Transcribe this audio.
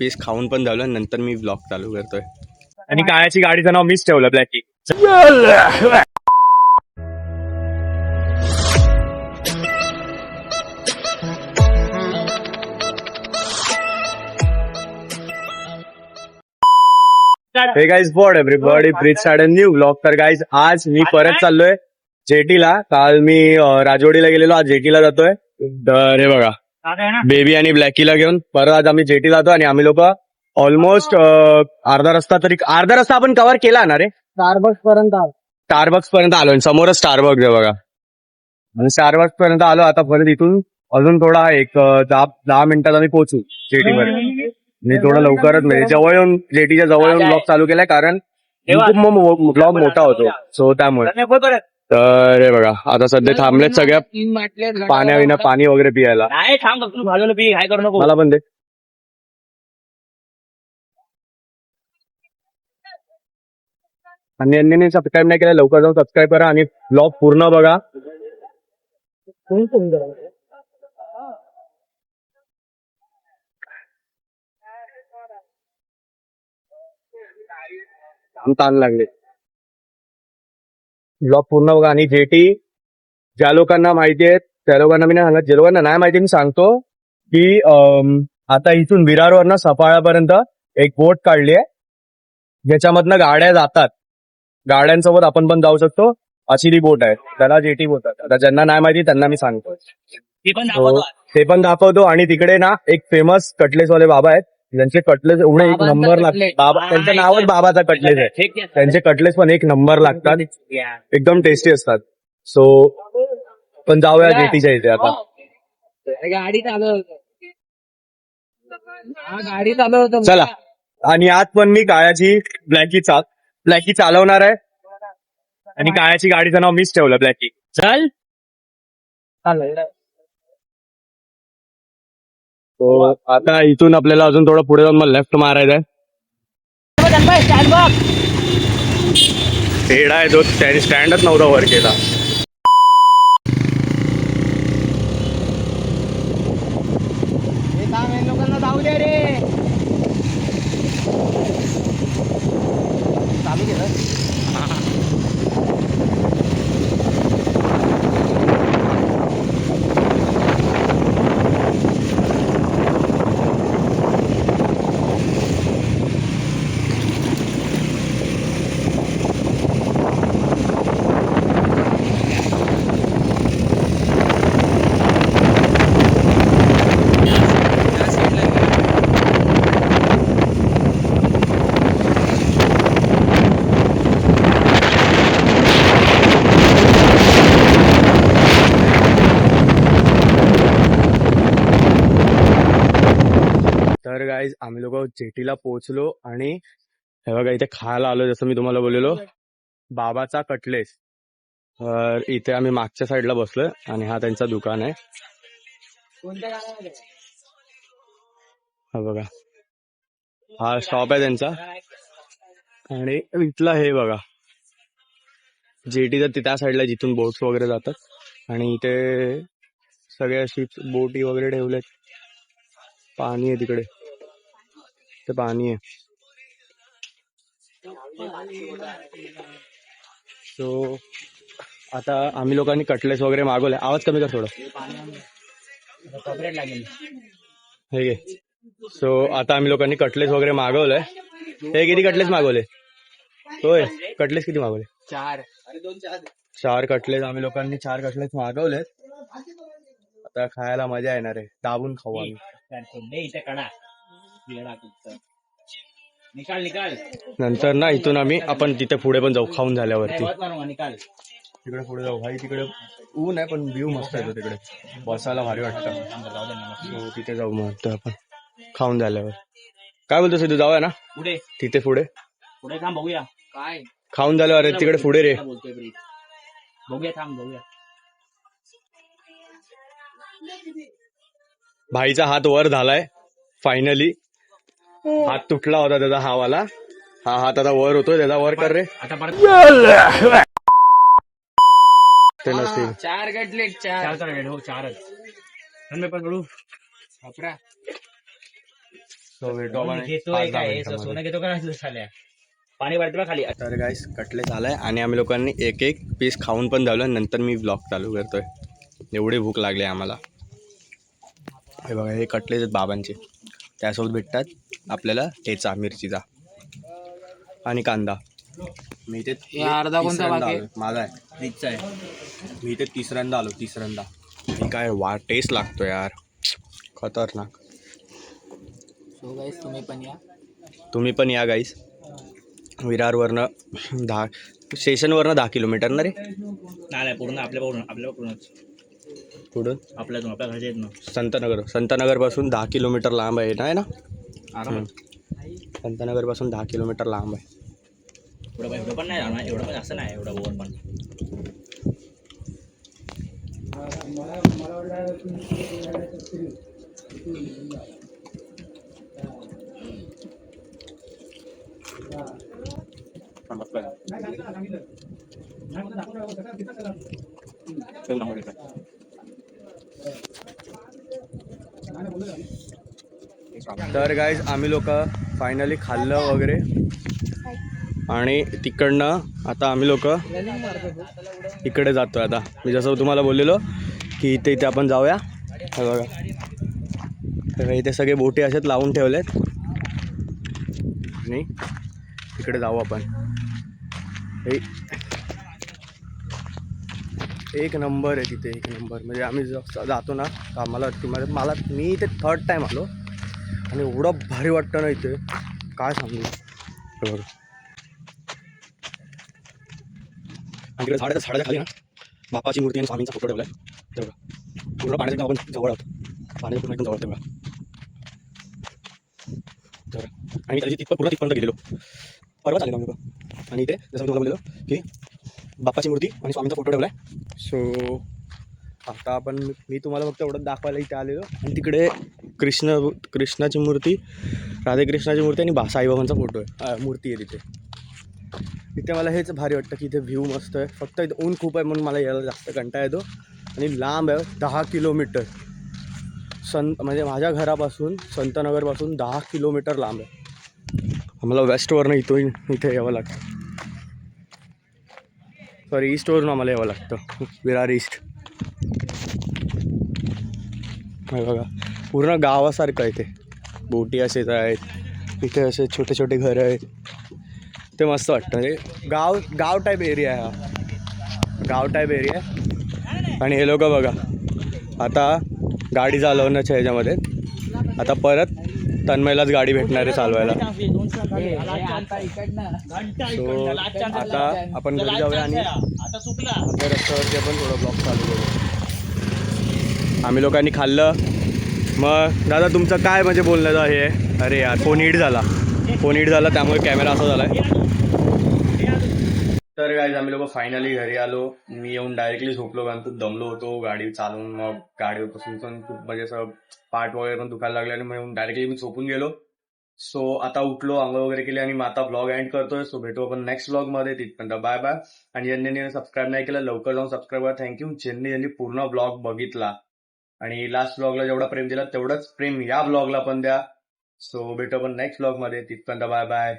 Piece खाऊन पण झालो आणि नंतर मी ब्लॉग चालू करतोय. आणि काळ्याची गाडीचं नाव मीच ठेवलं ब्लॅकी. हे guys what everybody bridge start a new vlog. तर गाईज आज मी परत चाललोय जेटीला. काल मी राजवाडीला गेलेलो, आज जेटीला जातोय. तर हे बघा बेबी आणि ब्लॅकीला घेऊन परत आज आम्ही जेटी जातो. आणि आम्ही लोक ऑलमोस्ट अर्धा रस्ता आपण कव्हर केला ना रे. स्टारबक्स पर्यंत आलो. समोरच स्टारबक्स आहे बघा. आणि स्टारबक्स पर्यंत आलो. आता परत इथून अजून थोडा एक 10 मिनिटात आम्ही पोहोचू जेटीमध्ये. मी थोडं लवकरच म्हणजे जवळ येऊन जेटीच्या जवळ येऊन ब्लॉग चालू केलाय, कारण खूप ब्लॉग मोठा होतो. सो त्यामुळे तर हे बघा आता सध्या थांबलेत सगळ्या पाण्याविना पाणी वगैरे पियायला. मला पण दे. आणि यांनी सबस्क्राईब नाही केलं, लवकर जाऊन सबस्क्राईब करा आणि ब्लॉग पूर्ण बघा. ताण लागले. ब्लॉग पूर्ण बघा. आणि जेटी ज्या लोकांना माहिती आहे त्या लोकांना मी नाही सांगत, ज्या लोकांना नाही माहिती मी सांगतो की आता इथून विरारवरनं सफाळ्यापर्यंत एक बोट काढली आहे, ज्याच्यामधनं गाड्या जातात. गाड्यांसोबत आपण पण जाऊ शकतो, अशी ती बोट आहे. त्याला जेटी बोलतात. आता ज्यांना नाही माहिती त्यांना मी सांगतो, ते पण दाखवतो. आणि तिकडे ना एक फेमस कटलेसवाले बाबा आहेत, ज्यांचे कटलेस एवढे एक नंबर लागतात. बाबा त्यांचं नावच बाबाचा कटलेस आहे. त्यांचे कटलेस पण एक नंबर लागतात, एकदम टेस्टी असतात. सो पण जाऊया जेटीच्या इथे आता. गाडी चालवतो चला. आणि आज पण मी काळ्याची ब्लॅकी चालवणार आहे. आणि काळ्याची गाडीचं नाव मीच ठेवलं ब्लॅकी. चल. तो आता इथून आपल्याला अजून थोडं पुढे जाऊन मला लेफ्ट मारायचा आहे. टेढा आहे तो, त्याने स्टँडच नव्हता वर केला. लोकांना जाऊ दे रे. चालू केलं. तर गाईज आम्ही लोक जेटीला पोहोचलो. आणि हे बघा इथे खायला आलो, जसं मी तुम्हाला बोललेलो, बाबाचा कटलेस. तर इथे आम्ही मागच्या साईडला बसलोय आणि हा त्यांचा दुकान आहे. हा बघा, हा शॉप आहे त्यांचा. आणि इथला हे बघा जेटीचा त्या साईडला जिथून बोट्स वगैरे जातात. आणि इथे सगळ्या शिप्स बोटी वगैरे ठेवल्यात. पाणी आहे तिकडे, ते पाणी आहे. सो आता आम्ही लोकांनी कटलेस वगैरे मागवले. आवाज कमी कर थोडं, हे घे. सो आता आम्ही लोकांनी कटलेस वगैरे मागवलंय. हे किती कटलेस मागवले? होय, कटलेस किती मागवले? 4 कटलेस. आम्ही लोकांनी 4 कटलेस मागवलेत. आता खायला मजा येणार आहे, दाबून खाऊ आम्ही. नंतर ना इथून आपण तिथे पुढे पण जाऊ खाऊन झाल्यावरती. तिकडे पुढे जाऊ भाई. तिकडे ऊन आहे पण व्ह्यू मस्त येतो, तिकडे बसायला भारी वाटतं. तिथे जाऊ मग आपण खाऊन झाल्यावर. काय बोलतोस तू, जाऊया ना पुढे? तिथे पुढे थांब बघूया काय खाऊन झाल्यावर. तिकडे पुढे रे, बघूया, थांब बघूया. भाईचा हात वर झालाय फायनली. हात तुटला होता त्याचा, हा वाला. हा हात आता वर होतोय त्याचा. वर कर रे. ते नसतील 4 कटलेट. 4 हो 4च. सो भेटू आपण घेतोय 5-10 काय मिनिटांमध्ये. सोनं घेतो का खाल्या पाणी भरते बा खाली तर गाईस कटले झालाय आणि आम्ही लोकांनी एक एक पीस खाऊन पण झालं. नंतर मी ब्लॉग चालू करतोय. एवढी भूक लागली आम्हाला. हे बघा हे कटले आहेत बाबांचे. त्यासोबत भेटतात आपल्याला ठेचा मिरचीचा आणि कांदा. मी इथे अर्धा कोणता तिसऱ्यांदा बाकी? आलोय. माझा आहे फ्रीजचा आहे. मी इथे तिसऱ्यांदा आलो. हे काय टेस्ट लागतो यार, खतरनाक. सो गाईस तुम्ही पण या गाईस. विरारवरनं 10 स्टेशनवरनं 10 किलोमीटर ना रे. नाही पूर्ण आपल्याकडूनच कुठून? आपल्या घरचे येत ना संतनगरपासून 10 किलोमीटर लांब आहे ना आराम संतनगरपासून 10 किलोमीटर लांब आहे. एवढं पण नाही जाणार, एवढं पण जास्त नाही एवढं ओव्हर पण. तर गाईज आम्ही लोक फायनली खाल्लं वगैरे आणि तिकडनं आता आम्ही लोक इकडे जातोय. आता मी जसं तुम्हाला बोललेलो की इथे आपण जाऊया. हे बघा तर इथे सगळे बोटी असेच लावून ठेवलेत आणि इकडे जाऊ आपण. एक नंबर आहे तिथे, एक नंबर. म्हणजे आम्ही जातो ना आम्हाला मी इथे 3rd टाईम आलो आणि एवढं भारी वाटतं ना इथे काय सांगू. हे बघा आणि तिकडे झाडाच्या खाली ना बापाची मूर्ती आणि स्वामींचा फोटो ठेवला आहे. तेवढा पूर्ण पाण्याच्या आपण जवळ आहोत. पाण्याच्या पूर्ण एकदम जवळ तेवढा आणि त्याची तिथपर्यंत गेलेलो. परवा आलेलो आम्ही लोक आणि इथे जसं मी तुम्हाला बोललेलो की बाप्पाची मूर्ती आणि स्वामींचा फोटो ठेवला आहे. सो आता मी तुम्हाला फक्त एवढं दाखवायला इथे आलेलो आणि तिकडे कृष्णाची मूर्ती, राधेकृष्णाची मूर्ती आणि साईबाबांचा फोटो आहे, मूर्ती आहे तिथे. इथे मला हेच भारी वाटतं की इथे व्ह्यू मस्त आहे. फक्त इथे ऊन खूप आहे म्हणून मला यायला जास्त कंटाळा येतो आणि लांब आहे 10 किलोमीटर. म्हणजे माझ्या घरापासून संतनगरपासून 10 किलोमीटर लांब आहे. आम्हाला वेस्टवरनं इथे यावं लागतं. सॉरी ईस्टवरून आम्हाला यावं लागतं, विरार ईस्ट. बघा पूर्ण गावासारखं आहे. इथे बोटी असेच आहेत, इथे असे छोटे छोटे घरं आहेत. ते मस्त वाटतं. म्हणजे गाव टाईप एरिया आहे हा, गाव टाईप एरिया आहे. आणि हे लोक बघा आता गाडी चालवण्याच्या ह्याच्यामध्ये आता परत तन्मयलाच गाडी भेटणार आहे चालवायला. सो आता आपण घरी जाऊया आणि आपल्या रस्त्यावरती आपण थोडं ब्लॉग चालू करू. आम्ही लोकांनी खाल्लं. मग दादा तुमचं काय म्हणजे बोलण्याचं हे आहे? अरे यार फोन हिट झाला त्यामुळे कॅमेरा असा झाला आहे. तर गाईज आम्ही लोक फायनली घरी आलो. मी येऊन डायरेक्टली झोपलो कारण खूप दमलो होतो गाडी चालवून. मग गाडीवर बसून पण खूप म्हणजे असं पाठ वगैरे पण दुखायला लागले आणि मग येऊन डायरेक्टली मी झोपून गेलो. सो आता उठलो, आंघोळ वगैरे केली आणि मग आता ब्लॉग एंड करतोय. सो भेटू आपण नेक्स्ट ब्लॉगमध्ये. तिथपर्यंत बाय बाय. आणि ज्यांनी सबस्क्राईब नाही केलं लवकर जाऊन सबस्क्राईब करा. थँक्यू ज्यांनी पूर्ण ब्लॉग बघितला आणि लास्ट ब्लॉगला जेवढा प्रेम दिला तेवढंच प्रेम या ब्लॉगला पण द्या. सो भेटू आपण नेक्स्ट ब्लॉगमध्ये. तिथपर्यंत बाय बाय.